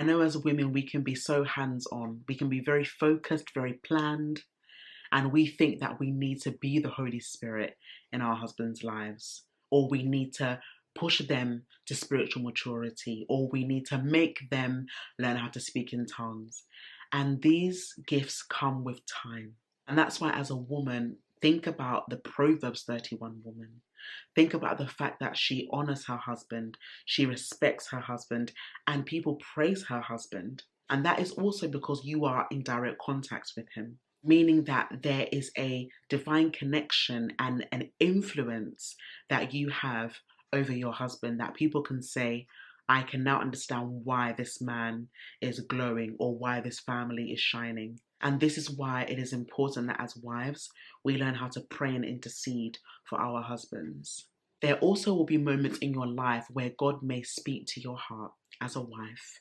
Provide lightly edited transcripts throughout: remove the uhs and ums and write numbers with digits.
I know as women, we can be so hands on, we can be very focused, very planned, and we think that we need to be the Holy Spirit in our husbands' lives, or we need to push them to spiritual maturity, or we need to make them learn how to speak in tongues. And these gifts come with time. And that's why, as a woman, think about the Proverbs 31 woman. Think about the fact that she honors her husband, she respects her husband, and people praise her husband. And that is also because you are in direct contact with him, meaning that there is a divine connection and an influence that you have over your husband, that people can say, I can now understand why this man is glowing or why this family is shining. And this is why it is important that as wives, we learn how to pray and intercede for our husbands. There also will be moments in your life where God may speak to your heart as a wife,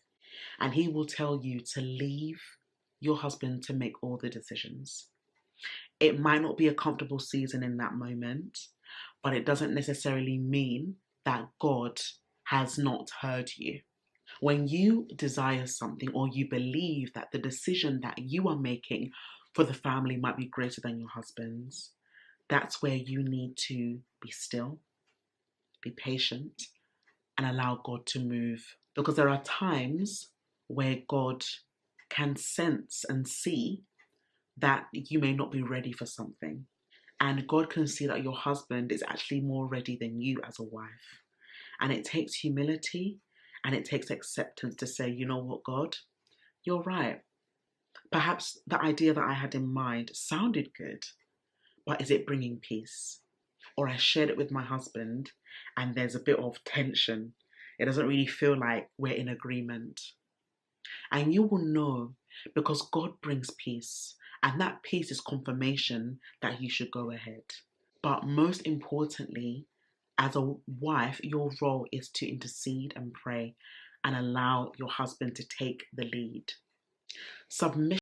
and He will tell you to leave your husband to make all the decisions. It might not be a comfortable season in that moment, but it doesn't necessarily mean that God has not heard you. When you desire something or you believe that the decision that you are making for the family might be greater than your husband's, that's where you need to be still, be patient, and allow God to move. Because there are times where God can sense and see that you may not be ready for something. And God can see that your husband is actually more ready than you as a wife. And it takes humility and it takes acceptance to say, you know what, God, you're right. Perhaps the idea that I had in mind sounded good, but is it bringing peace? Or I shared it with my husband and there's a bit of tension. It doesn't really feel like we're in agreement. And you will know because God brings peace. And that peace is confirmation that you should go ahead. But most importantly, as a wife, your role is to intercede and pray and allow your husband to take the lead. Submission